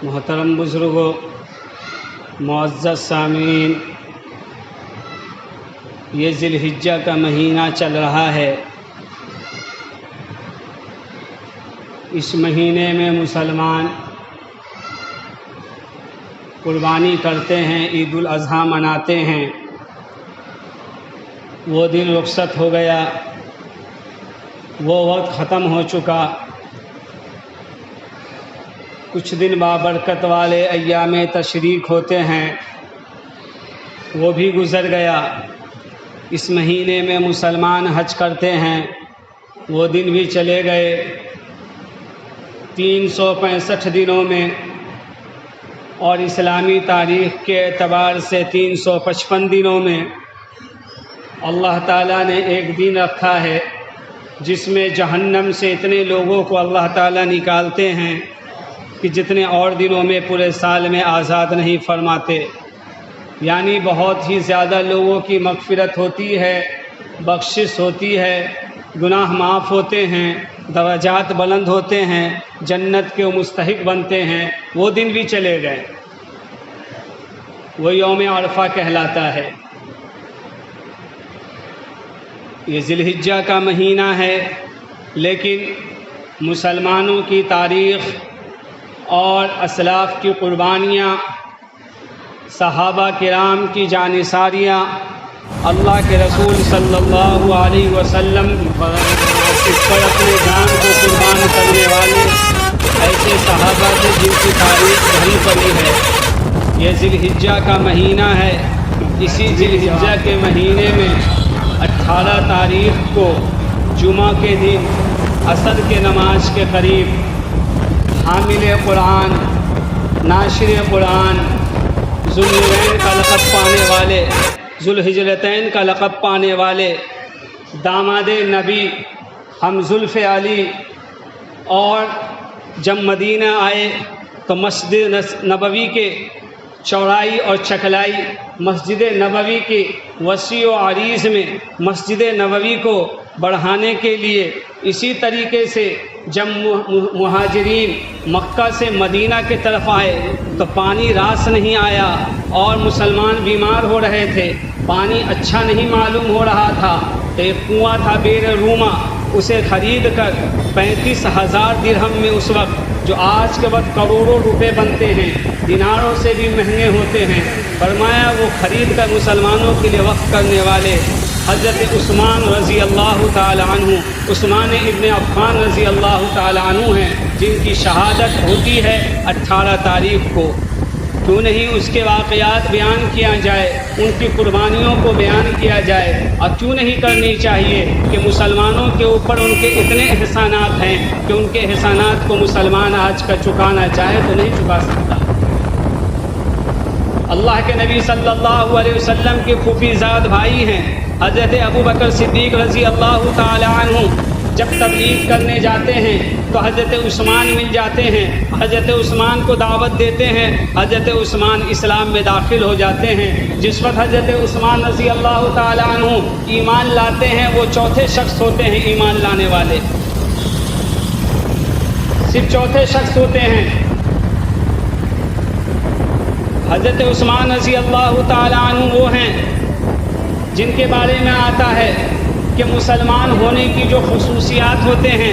محترم بزرگوں، معزز سامعین، یہ ذی الحجہ کا مہینہ چل رہا ہے۔ اس مہینے میں مسلمان قربانی کرتے ہیں، عید الاضحیٰ مناتے ہیں۔ وہ دن رخصت ہو گیا، وہ وقت ختم ہو چکا۔ کچھ دن بابرکت والے ایام تشریق ہوتے ہیں، وہ بھی گزر گیا۔ اس مہینے میں مسلمان حج کرتے ہیں، وہ دن بھی چلے گئے۔ 365 دنوں میں اور اسلامی تاریخ کے اعتبار سے 355 دنوں میں اللہ تعالیٰ نے ایک دن رکھا ہے جس میں جہنم سے اتنے لوگوں کو اللہ تعالیٰ نکالتے ہیں کہ جتنے اور دنوں میں پورے سال میں آزاد نہیں فرماتے۔ یعنی بہت ہی زیادہ لوگوں کی مغفرت ہوتی ہے، بخشش ہوتی ہے، گناہ معاف ہوتے ہیں، درجات بلند ہوتے ہیں، جنت کے مستحق بنتے ہیں۔ وہ دن بھی چلے گئے۔ وہ یوم عرفہ کہلاتا ہے۔ یہ ذی الحجہ کا مہینہ ہے، لیکن مسلمانوں کی تاریخ اور اسلاف کی قربانیاں، صحابہ کرام کی جانثاریاں، اللہ کے رسول صلی اللہ علیہ وسلم اس پر اپنے جان کو قربان کرنے والے ایسے صحابہ تھے جن کی تاریخ بھری پڑی ہے۔ یہ ذی الحجہ کا مہینہ ہے۔ اسی ذی الحجہ کے مہینے میں 18 تاریخ کو جمعہ کے دن عصر کے نماز کے قریب حامل قرآن، ناشر قرآن، ذوالنورین کا لقب پانے والے، ذوالہجرتین کا لقب پانے والے، داماد نبی ہم زلف علی، اور جب مدینہ آئے تو مسجد نبوی کے چوڑائی اور چکلائی، مسجد نبوی کی وسیع و عریض میں مسجد نبوی کو بڑھانے کے لیے، اسی طریقے سے جب مہاجرین مکہ سے مدینہ کی طرف آئے تو پانی راس نہیں آیا اور مسلمان بیمار ہو رہے تھے، پانی اچھا نہیں معلوم ہو رہا تھا، تو ایک کنواں تھا بیر روما، اسے خرید کر 35,000 درہم میں، اس وقت جو آج کے وقت کروڑوں روپے بنتے ہیں، دیناروں سے بھی مہنگے ہوتے ہیں، فرمایا وہ خرید کر مسلمانوں کے لیے وقف کرنے والے حضرت عثمان رضی اللہ تعالی عنہ، عثمان ابن عفان رضی اللہ تعالی عنہ ہیں، جن کی شہادت ہوتی ہے 18 تاریخ کو۔ کیوں نہیں اس کے واقعات بیان کیا جائے، ان کی قربانیوں کو بیان کیا جائے، اور کیوں نہیں کرنی چاہیے کہ مسلمانوں کے اوپر ان کے اتنے احسانات ہیں کہ ان کے احسانات کو مسلمان آج کا چکانا چاہے تو نہیں چکا سکتا۔ اللہ کے نبی صلی اللہ علیہ وسلم کے پھوپھی زاد بھائی ہیں حضرت ابو بکر صدیق رضی اللہ تعالی عنہ، جب تبلیغ کرنے جاتے ہیں تو حضرت عثمان مل جاتے ہیں، حضرت عثمان کو دعوت دیتے ہیں، حضرت عثمان اسلام میں داخل ہو جاتے ہیں۔ جس وقت حضرت عثمان رضی اللہ تعالی عنہ ایمان لاتے ہیں، وہ چوتھے شخص ہوتے ہیں ایمان لانے والے، صرف چوتھے شخص ہوتے ہیں۔ حضرت عثمان رضی اللہ تعالی عنہ وہ ہیں جن کے بارے میں آتا ہے کہ مسلمان ہونے کی جو خصوصیات ہوتے ہیں،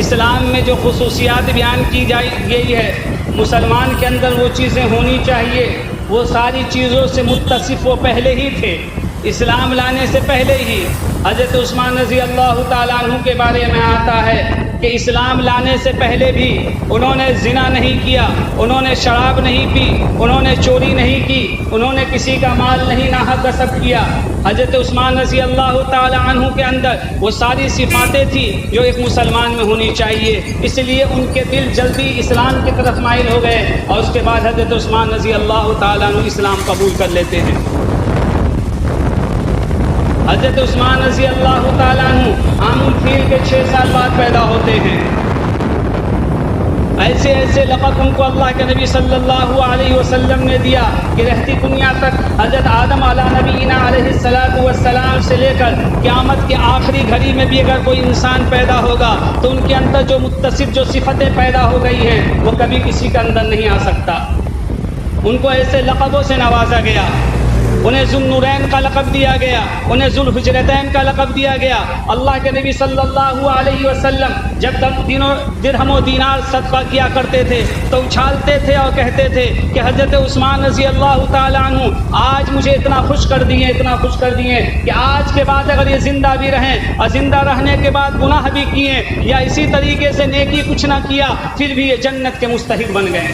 اسلام میں جو خصوصیات بیان کی گئی ہے، مسلمان کے اندر وہ چیزیں ہونی چاہیے، وہ ساری چیزوں سے متصف وہ پہلے ہی تھے، اسلام لانے سے پہلے ہی۔ حضرت عثمان رضی اللہ تعالیٰ عنہ کے بارے میں آتا ہے کہ اسلام لانے سے پہلے بھی انہوں نے زنا نہیں کیا، انہوں نے شراب نہیں پی، انہوں نے چوری نہیں کی، انہوں نے کسی کا مال نہیں ناحق غصب کیا۔ حضرت عثمان رضی اللہ تعالی عنہ کے اندر وہ ساری صفاتیں تھیں جو ایک مسلمان میں ہونی چاہیے، اس لیے ان کے دل جلدی اسلام کی طرف مائل ہو گئے، اور اس کے بعد حضرت عثمان رضی اللہ تعالی عنہ اسلام قبول کر لیتے ہیں۔ حضرت عثمان رضی اللہ تعالیٰ عنہ عام الفیل کے 6 سال بعد پیدا ہوتے ہیں۔ ایسے ایسے لقب ان کو اللہ کے نبی صلی اللہ علیہ وسلم نے دیا کہ رہتی دنیا تک حضرت آدم علیہ نبینا علیہ السلام سے لے کر قیامت کے آخری گھڑی میں بھی اگر کوئی انسان پیدا ہوگا تو ان کے اندر جو متصف جو صفتیں پیدا ہو گئی ہیں وہ کبھی کسی کے اندر نہیں آ سکتا۔ ان کو ایسے لقبوں سے نوازا گیا، انہیں ذو النورین کا لقب دیا گیا، انہیں ذو الحجرتین کا لقب دیا گیا۔ اللہ کے نبی صلی اللہ علیہ وسلم جب درہم و دینار صدقہ کیا کرتے تھے تو اچھالتے تھے اور کہتے تھے کہ حضرت عثمان رضی اللہ تعالیٰ عنہ آج مجھے اتنا خوش کر دیے کہ آج کے بعد اگر یہ زندہ بھی رہیں اور زندہ رہنے کے بعد گناہ بھی کیے یا اسی طریقے سے نیکی کچھ نہ کیا پھر بھی یہ جنت کے مستحق بن گئے۔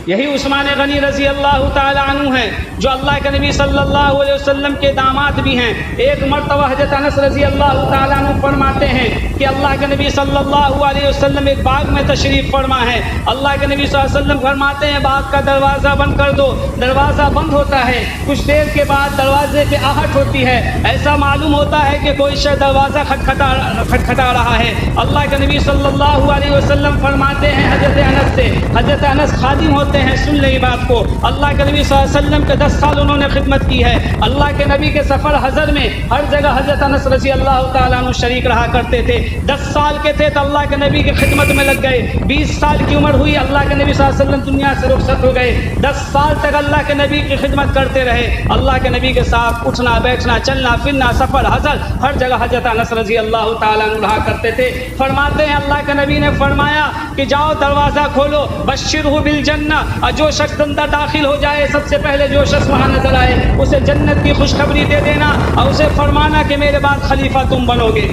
یہی عثمان غنی رضی اللہ تعالی عنہ ہیں جو اللہ کے نبی صلی اللہ علیہ وسلم کے داماد بھی ہیں۔ ایک مرتبہ حضرت انس رضی اللہ تعالی عنہ فرماتے ہیں کہ اللہ کے نبی صلی اللہ علیہ وسلم ایک باغ میں تشریف فرما ہے، اللہ کے نبی صلی اللہ علیہ وسلم فرماتے ہیں باغ کا دروازہ بند کر دو، دروازہ بند ہوتا ہے، کچھ دیر کے بعد دروازے پہ آہٹ ہوتی ہے، ایسا معلوم ہوتا ہے کہ کوئی شخص دروازہ کھٹکھٹا رہا ہے۔ اللہ کے نبی صلی اللہ علیہ وسلم فرماتے ہیں حضرت انس سے، حضرت انس خادم ہوتے ہیں، سن لیں بات کو، اللہ کے نبی صلی اللہ علیہ وسلم کے 10 سال انہوں نے خدمت کی ہے، اللہ کے نبی کے سفر حضر میں ہر جگہ حضرت انس رضی اللہ تعالیٰ عنہ شریک رہا کرتے تھے۔ 10 سال کے تھے تو اللہ کے نبی کی خدمت میں لگ گئے، 20 سال کی عمر ہوئی اللہ کے نبی صلی اللہ علیہ وسلم دنیا سے رخصت ہو گئے، 10 سال تک اللہ کے نبی کی خدمت کرتے رہے، اللہ کے نبی کے ساتھ اٹھنا بیٹھنا چلنا پھرنا سفر حضر ہر جگہ حضرت انس رضی اللہ تعالیٰ عنہ رہا کرتے تھے۔ فرماتے ہیں اللہ کے نبی نے فرمایا کہ جاؤ دروازہ کھولو، بشرہ بالجنہ، اور جو شخص اندر داخل ہو جائے سب سے پہلے جو شخص وہاں نظر آئے اسے جنت کی خوشخبری دے دینا اور اسے فرمانا کہ میرے بعد خلیفہ تم بنو گے۔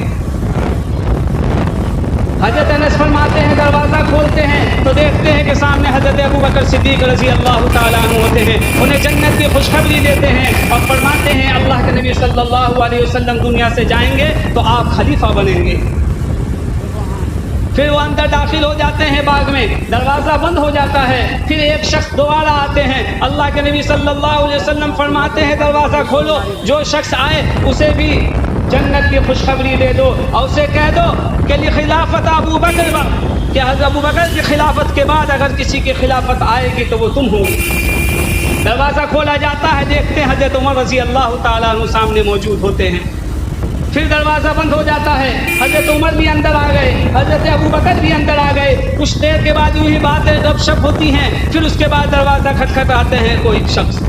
حضرت انس فرماتے ہیں دروازہ کھولتے ہیں تو دیکھتے ہیں کہ سامنے حضرت ابوبکر صدیق رضی اللہ تعالیٰ عنہ ہوتے ہیں، انہیں جنت کی خوشخبری دیتے ہیں اور فرماتے ہیں اللہ کے نبی صلی اللہ علیہ وسلم دنیا سے جائیں گے تو آپ خلیفہ بنیں گے۔ پھر وہ اندر داخل ہو جاتے ہیں باغ میں، دروازہ بند ہو جاتا ہے، پھر ایک شخص دوبارہ آتے ہیں، اللہ کے نبی صلی اللہ علیہ وسلم فرماتے ہیں دروازہ کھولو، جو شخص آئے اسے بھی جنت کی خوشخبری دے دو اور اسے کہہ دو کہ خلافت ابو بکر، کہ حضرت ابو بکر کی خلافت کے بعد اگر کسی کی خلافت آئے گی تو وہ تم ہو۔ دروازہ کھولا جاتا ہے، دیکھتے ہیں حضرت عمر رضی اللہ تعالیٰ عنہ سامنے موجود ہوتے ہیں، پھر دروازہ بند ہو جاتا ہے، حضرت عمر بھی اندر آ گئے، حضرت ابو بکر بھی اندر آ گئے، کچھ دیر کے بعد یوں ہی باتیں گپ شپ ہوتی ہیں، پھر اس کے بعد دروازہ کھٹکھٹاتے ہیں کوئی شخص،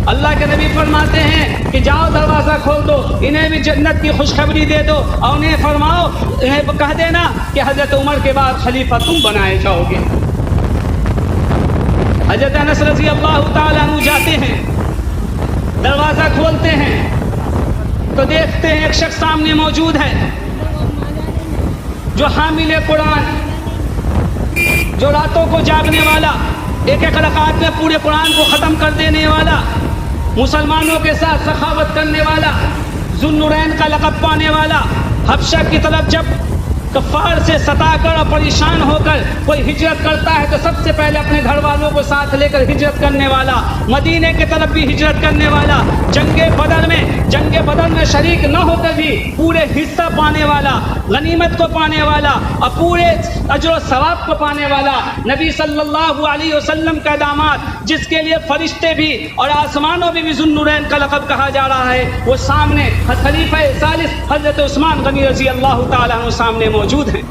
اللہ کے نبی فرماتے ہیں کہ جاؤ دروازہ کھول دو، انہیں بھی جنت کی خوشخبری دے دو اور انہیں فرماؤ، انہیں کہہ دینا کہ حضرت عمر کے بعد خلیفہ تم بنائے جاؤ گے۔ حضرت انس رضی اللہ تعالیٰ عنہ جاتے ہیں، دروازہ کھولتے ہیں تو دیکھتے ہیں ایک شخص سامنے موجود ہے جو حامل قرآن، جو راتوں کو جاگنے والا، ایک ایک رکعت میں پورے قرآن کو ختم کر دینے والا، مسلمانوں کے ساتھ سخاوت کرنے والا، ذو النورین کا لقب پانے والا، حبشہ کی طرف جب کفار سے ستا کر اور پریشان ہو کر کوئی ہجرت کرتا ہے تو سب سے پہلے اپنے گھر والوں کو ساتھ لے کر ہجرت کرنے والا، مدینے کی طرف بھی ہجرت کرنے والا، جنگ بدر میں شریک نہ ہو کر بھی پورے حصہ پانے والا، غنیمت کو پانے والا اور پورے اجر و ثواب کو پانے والا، نبی صلی اللہ علیہ وسلم کا داماد، جس کے لیے فرشتے بھی اور آسمانوں میں بھی ذو النورین کا لقب کہا جا رہا ہے، وہ سامنے خلیفہ ثالث حضرت عثمان غنی رضی اللہ تعالیٰ عنہ سامنے موجود ہیں۔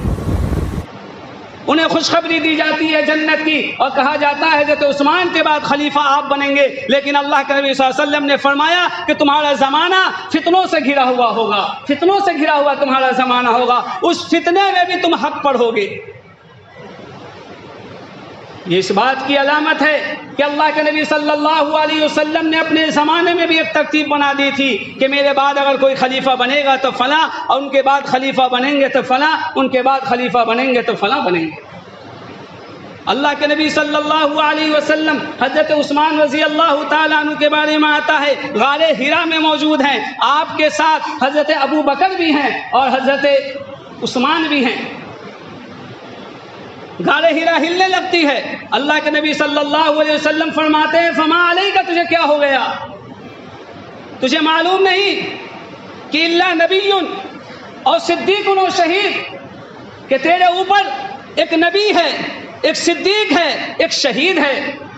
انہیں خوشخبری دی جاتی ہے جنت کی اور کہا جاتا ہے حضرت عثمان کے بعد خلیفہ آپ بنیں گے، لیکن اللہ کے نبی صلی اللہ علیہ وسلم نے فرمایا کہ تمہارا زمانہ فتنوں سے گھرا ہوا ہوگا، فتنوں سے گھرا ہوا تمہارا زمانہ ہوگا، اس فتنے میں بھی تم حق پر ہوگے۔ یہ اس بات کی علامت ہے کہ اللہ کے نبی صلی اللہ علیہ وسلم نے اپنے زمانے میں بھی ایک ترتیب بنا دی تھی کہ میرے بعد اگر کوئی خلیفہ بنے گا تو فلاں، اور ان کے بعد خلیفہ بنیں گے تو فلاں، ان کے بعد خلیفہ بنیں گے تو فلاں بنیں گے۔ اللہ کے نبی صلی اللہ علیہ وسلم حضرت عثمان رضی اللہ تعالیٰ عنہ کے بارے میں آتا ہے غار حرا میں موجود ہیں، آپ کے ساتھ حضرت ابو بکر بھی ہیں اور حضرت عثمان بھی ہیں۔ غار حرا ہلنے لگتی ہے، اللہ کے نبی صلی اللہ علیہ وسلم فرماتے ہیں فما علیک، تجھے کیا ہو گیا؟ تجھے معلوم نہیں کہ اللہ نبی اور صدیق و شہید کہ تیرے اوپر ایک نبی ہے، ایک صدیق ہے، ایک شہید ہے،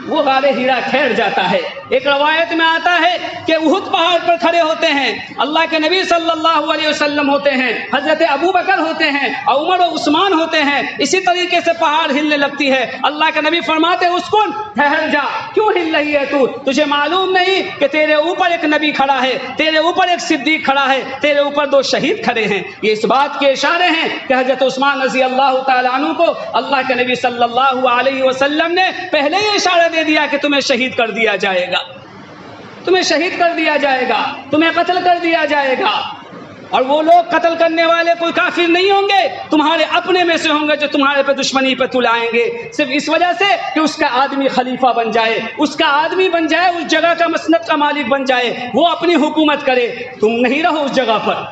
وہ غار ہیرا ٹھہر جاتا ہے۔ ایک روایت میں آتا ہے کہ احد پہاڑ پر کھڑے ہوتے ہیں، اللہ کے نبی صلی اللہ علیہ وسلم ہوتے ہیں، حضرت ابو بکر ہوتے ہیں، عمر و عثمان ہوتے ہیں، اسی طریقے سے پہاڑ ہلنے لگتی ہے، اللہ کے نبی فرماتے ہیں اسکن، ٹھہر جا، کیوں ہل رہی ہے تو؟ تجھے معلوم نہیں کہ تیرے اوپر ایک نبی کھڑا ہے، تیرے اوپر ایک صدیق کھڑا ہے، تیرے اوپر 2 شہید کھڑے ہیں۔ یہ اس بات کے اشارے ہیں کہ حضرت عثمان رضی اللہ تعالیٰ عنہ کو اللہ کے نبی صلی اللہ علیہ وسلم نے پہلے ہی اشارہ دے دیا کہ تمہیں شہید کر دیا جائے گا، تمہیں شہید کر دیا جائے گا، تمہیں قتل کر دیا جائے گا۔ اور وہ لوگ قتل کرنے والے کوئی کافر نہیں ہوں گے، تمہارے اپنے میں سے ہوں گے جو تمہارے پہ دشمنی پہ تلائیں گے، صرف اس وجہ سے کہ اس کا آدمی خلیفہ بن جائے، اس کا آدمی بن جائے، اس جگہ کا مسند کا مالک بن جائے، وہ اپنی حکومت کرے، تم نہیں رہو اس جگہ پر۔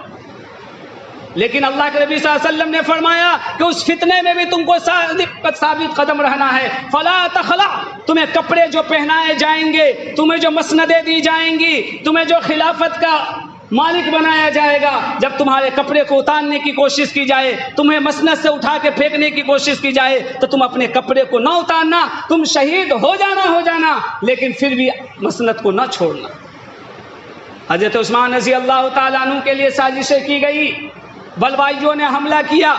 لیکن اللہ کے نبی صلی اللہ علیہ وسلم نے فرمایا کہ اس فتنے میں بھی تم کو ثابت قدم رہنا ہے۔ فلا تخلع، تمہیں کپڑے جو پہنائے جائیں گے، تمہیں جو مسندیں دی جائیں گی، تمہیں جو خلافت کا مالک بنایا جائے گا، جب تمہارے کپڑے کو اتارنے کی کوشش کی جائے، تمہیں مسند سے اٹھا کے پھینکنے کی کوشش کی جائے، تو تم اپنے کپڑے کو نہ اتارنا، تم شہید ہو جانا، لیکن پھر بھی مسند کو نہ چھوڑنا۔ حضرت عثمان رضی اللہ تعالیٰ عنہ کے لیے سازشیں کی گئی، بلوائیوں نے حملہ کیا۔